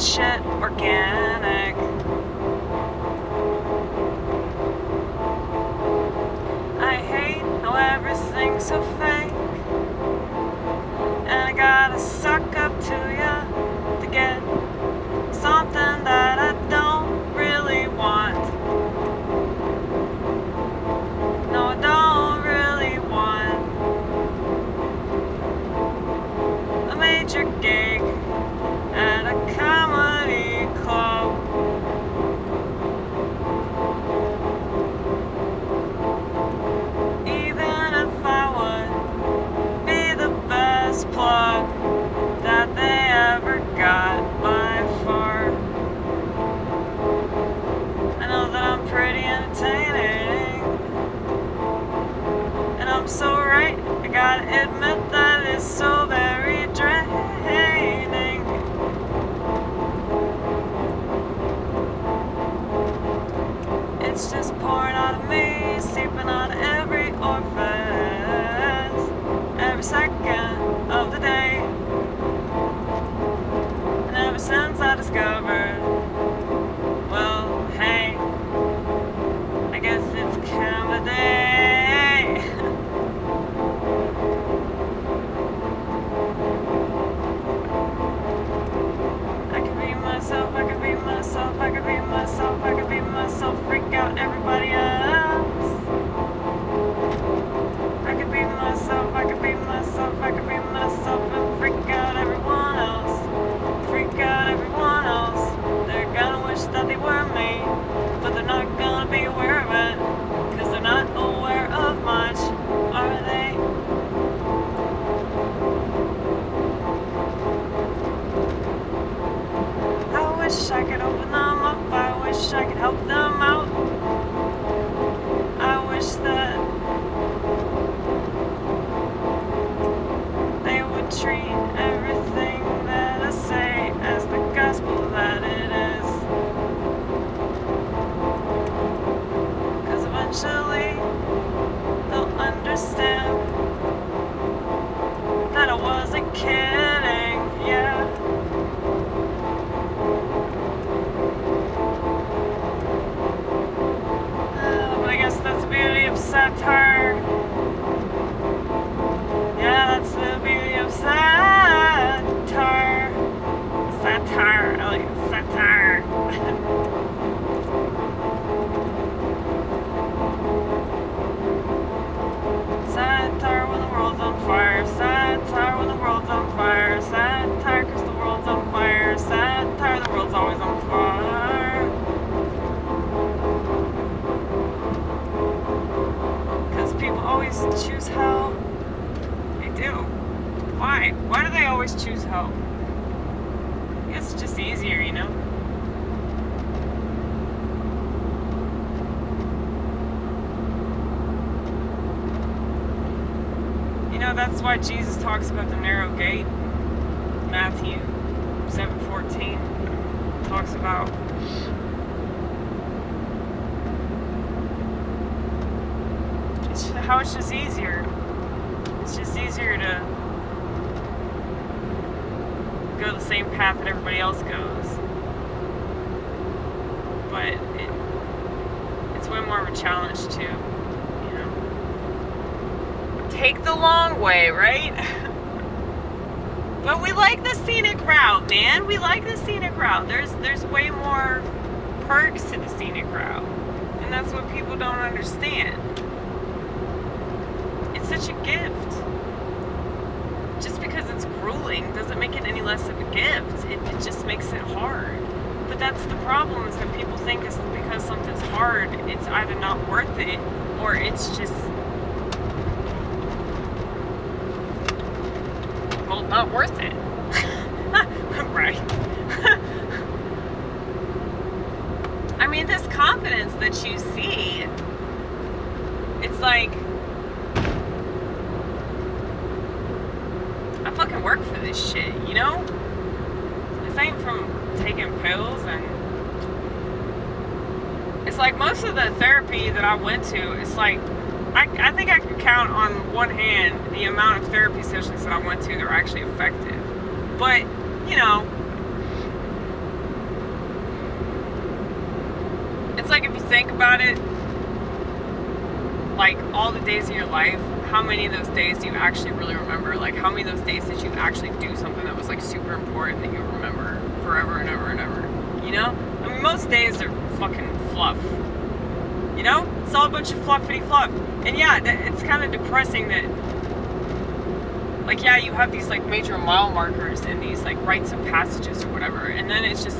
shit organic. I hate how everything's so fake, and I gotta suck up to ya to get something that I don't really want. No, I don't really want a major gig at a comedy club. Even if I would be the best plug that they ever got by far. I know that I'm pretty entertaining, and I'm so right, I gotta admit that it's so very draining. It's just pouring out of me, seeping out of every orifice, every second of the day. And ever since I discovered, well, hey, I guess it's camera day. I can be myself, I can be myself, I can be myself, I can be myself, freak out everybody else. I can be myself, I can be myself, I can be myself, and freak out everyone else. Freak out everyone else. They're gonna wish that they were me, but they're not gonna be aware of it, cause they're not aware of much, are they? I wish I could open them up, I wish I could help them out. I wish that they would treat everything that I say as the gospel that it is. Cause eventually they'll understand that I wasn't kidding, yeah. But I guess that's the beauty of satire. Yeah, that's the beauty of satire. Satire, I like satire. Satire when the world's on fire. Satire when the world's on fire. Satire cause the world's on fire. Satire, the world's always on fire. Cause people always choose hell. They do. Why? Why do they always choose hell? I guess it's just easier, you know? You know, that's why Jesus talks about the narrow gate. Matthew 7:14 talks about how it's just easier. It's just easier to go the same path that everybody else goes. But it's way more of a challenge too, you know. Take the long way, right? But we like the scenic route, man. We like the scenic route. There's way more perks to the scenic route. And that's what people don't understand. It's such a gift. Just because it's grueling doesn't make it any less of a gift. It just makes it hard. But that's the problem, is that people think it's because something's hard, it's either not worth it, or it's just, well, not worth it. Right. I mean, this confidence that you see, it's like, I fucking work for this shit, you know? This ain't from taking pills, and it's like most of the therapy that I went to, it's like, I think I can count on one hand the amount of therapy sessions that I went to that were actually effective. But, you know, It's like, if you think about it, like, all the days of your life, how many of those days do you actually really remember? Like, how many of those days did you actually do something that was, like, super important that you remember forever and ever and ever? You know? I mean, most days are fucking fluff. You know? It's all a bunch of fluffity fluff. And yeah, it's kind of depressing that, like, yeah, you have these, like, major mile markers and these, like, rites of passages or whatever, and then it's just,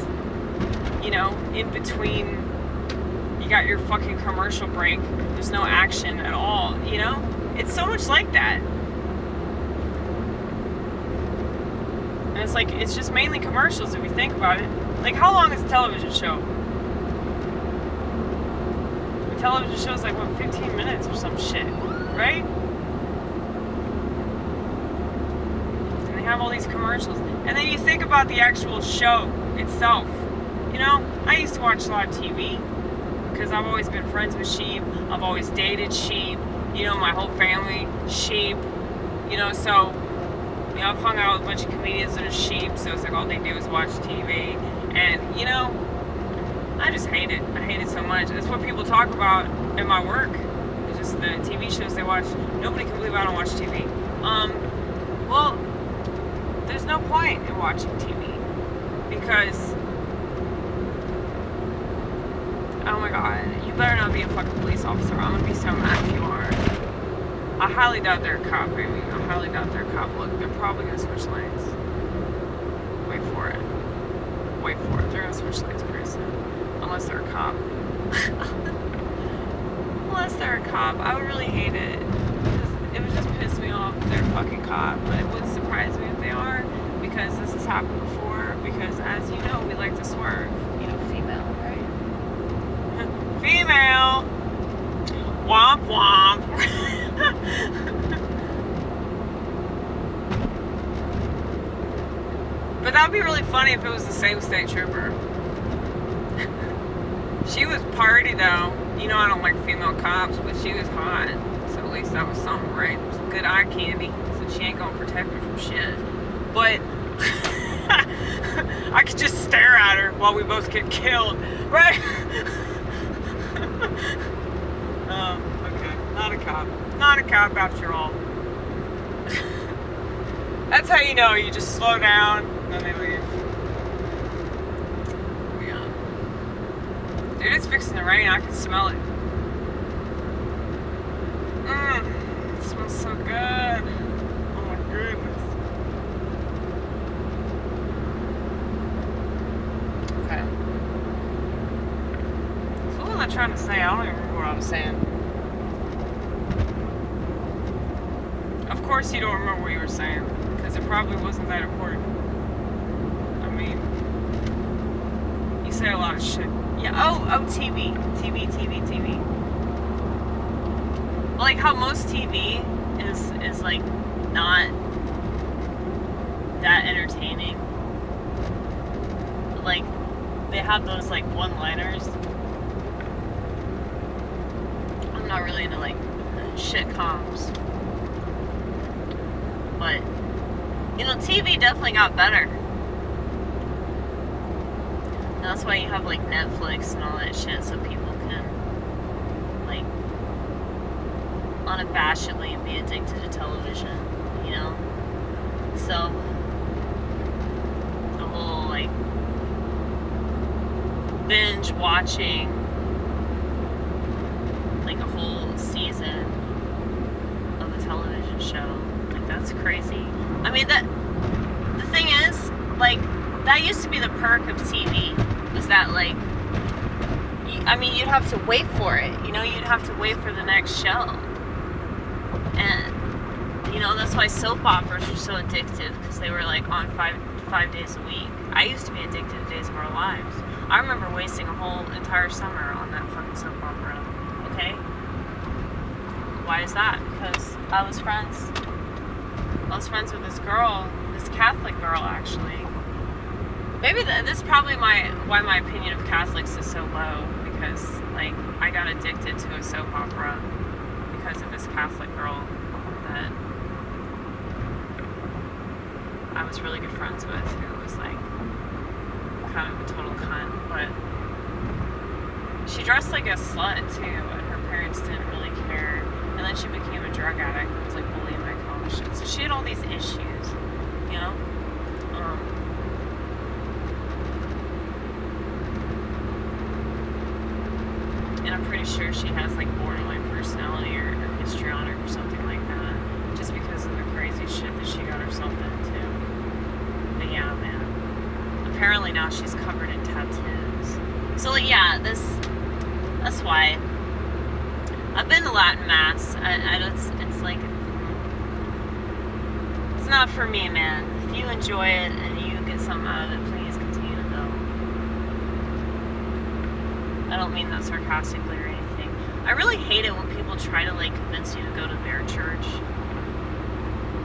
you know, in between, you got your fucking commercial break, there's no action at all, you know? It's so much like that. And it's like, it's just mainly commercials if you think about it. Like, how long is a television show? A television show is like, what, 15 minutes or some shit, right? And they have all these commercials. And then you think about the actual show itself. You know, I used to watch a lot of TV because I've always been friends with sheep. I've always dated sheep. You know, my whole family, sheep. You know, so, you know, I've hung out with a bunch of comedians that are sheep, so it's like all they do is watch TV. And, you know, I just hate it. I hate it so much. That's what people talk about in my work. It's just the TV shows they watch. Nobody can believe I don't watch TV. Well, there's no point in watching TV because, oh my god, you better not be a fucking police officer. I'm gonna be so mad if you are. I highly doubt they're a cop, baby. I highly doubt they're a cop. Look, they're probably gonna switch lanes. Wait for it. Wait for it. They're gonna switch lanes pretty soon. Unless they're a cop. Unless they're a cop. I would really hate it. It would just piss me off if they're a fucking cop. But it wouldn't surprise me if they are. Because this has happened before. Because as you know, we like to swerve. You know, female, right? Female! Womp womp! But that would be really funny if it was the same state trooper. She was party though. You know I don't like female cops, but she was hot. So at least that was something, right? Some good eye candy. So she ain't gonna protect me from shit. But I could just stare at her while we both get killed, right? Okay. Not a cop. Not a cop after all. That's how you know. You just slow down and then they leave. Yeah. Dude, it's fixing to rain. I can smell it. It smells so good. Oh my goodness. Okay. So what was I trying to say? I don't even remember what I was saying. Of course you don't remember what you were saying, because it probably wasn't that important. I mean, you say a lot of shit. Yeah, TV. Like how most TV is like not that entertaining. Like, they have those like one-liners. I'm not really into like sitcoms. But, you know, TV definitely got better. And that's why you have, like, Netflix and all that shit, so people can, like, unabashedly be addicted to television, you know? So, the whole, like, binge watching, like, a whole season of a television show. That's crazy. I mean, the thing is, like, that used to be the perk of TV, was that, like, you'd have to wait for it, you know, you'd have to wait for the next show. And, you know, that's why soap operas were so addictive, because they were, like, on five days a week. I used to be addicted to Days of Our Lives. I remember wasting a whole entire summer on that fucking soap opera, okay? Why is that? Because I was friends with this girl, this Catholic girl, actually. Maybe this is probably why my opinion of Catholics is so low, because, like, I got addicted to a soap opera because of this Catholic girl that I was really good friends with, who was, like, kind of a total cunt, but She dressed like a slut too, and her parents didn't really care. And then she became a drug addict and was like bullying my college shit. So she had all these issues, you know? And I'm pretty sure she has like borderline personality or histrionic or something like that, just because of the crazy shit that she got herself into. But yeah, man. Apparently now she's covered in tattoos. So like, yeah, that's why. I've been to Latin Mass. It's like, it's not for me, man. If you enjoy it and you get something out of it, please continue to go. I don't mean that sarcastically or anything. I really hate it when people try to like convince you to go to their church.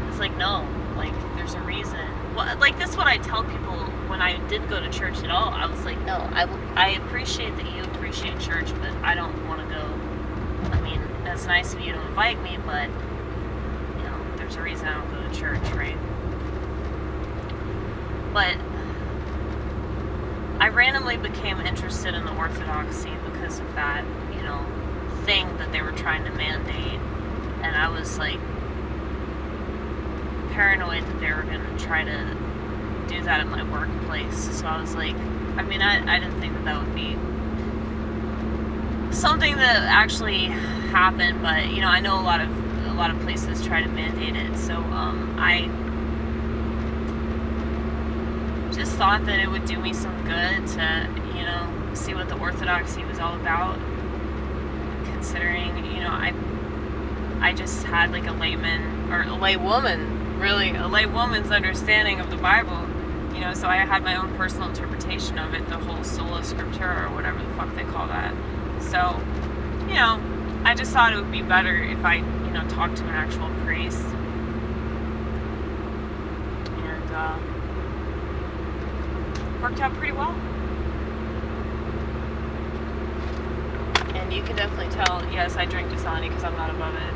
It's like, no, like there's a reason. Well, like this is what I tell people when I did go to church at all. I was like, no, I appreciate that you appreciate church, but I don't want to go. I mean, that's nice of you to invite me, but you know, there's a reason I don't go to church, right? But I randomly became interested in the Orthodoxy because of that, you know, thing that they were trying to mandate. And I was like paranoid that they were going to try to do that at my workplace. So I was like, I mean, I didn't think that would be something that actually happened, but you know, I know a lot of places try to mandate it. So I just thought that it would do me some good to, you know, see what the Orthodoxy was all about, considering, you know, I just had like a layman, or a laywoman, really, a laywoman's understanding of the Bible, you know, so I had my own personal interpretation of it, the whole sola scriptura, or whatever the fuck they call that. So, you know, I just thought it would be better if I, you know, talked to an actual priest. And, worked out pretty well. And you can definitely tell, yes, I drink Dasani because I'm not above it.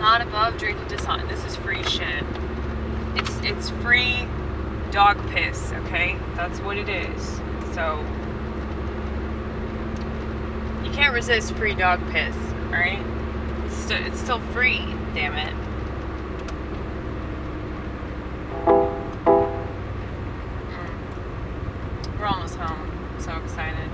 Not above drinking Dasani. This is free shit. It's free dog piss, okay? That's what it is. So, you can't resist free dog piss, alright? It's still free, damn it. We're almost home. I'm so excited.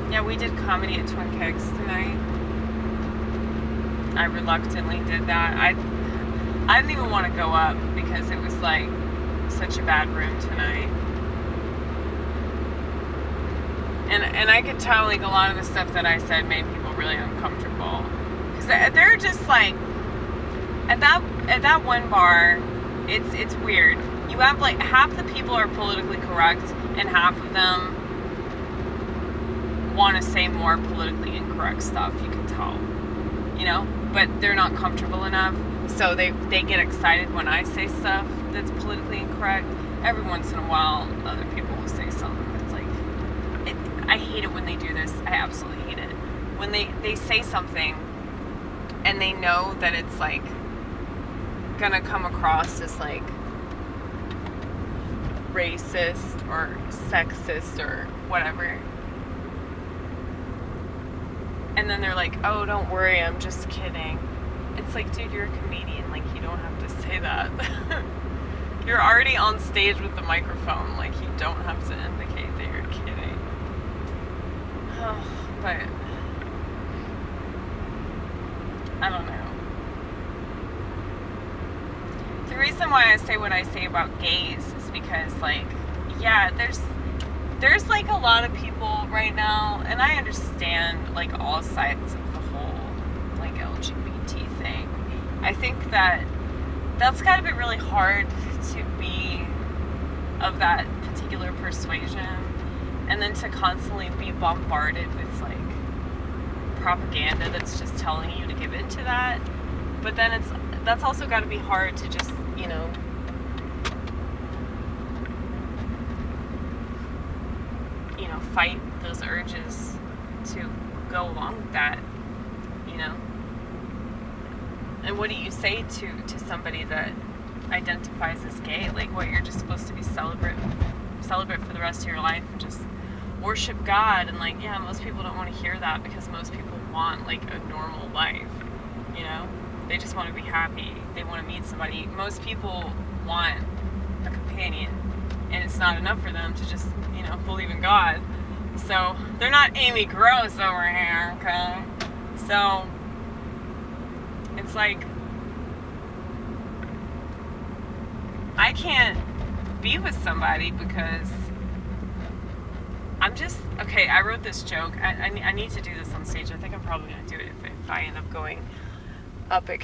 Yeah, we did comedy at Twin Kegs tonight. I reluctantly did that. I didn't even want to go up because it was like such a bad room tonight. And I could tell like a lot of the stuff that I said made people really uncomfortable. Because they're just like, at that one bar, it's weird. You have like half the people are politically correct and half of them want to say more politically incorrect stuff. You can tell, you know, but they're not comfortable enough, so they get excited when I say stuff that's politically incorrect. Every once in a while, other people will say something that's like, I hate it when they do this. I absolutely hate it when they say something and they know that it's like gonna come across as like racist or sexist or whatever. And then they're like, oh, don't worry, I'm just kidding. It's like, dude, you're a comedian. Like, you don't have to say that. You're already on stage with the microphone. Like, you don't have to indicate that you're kidding. But I don't know. The reason why I say what I say about gays is because, like, yeah, there's like a lot of people right now, and I understand like all sides of the whole like LGBT thing. I think that's gotta be really hard to be of that particular persuasion, and then to constantly be bombarded with like propaganda that's just telling you to give into that. But then that's also gotta be hard to just, you know, fight those urges to go along with that, you know? And what do you say to somebody that identifies as gay? Like, what, you're just supposed to be celebrate for the rest of your life and just worship God? And like, yeah, most people don't want to hear that, because most people want like a normal life, you know? They just want to be happy. They want to meet somebody. Most people want a companion, and it's not enough for them to just, you know, believe in God. So they're not Amy Gross over here, okay? So it's like, I can't be with somebody because I'm just, okay, I wrote this joke. I need to do this on stage. I think I'm probably going to do it if I end up going up at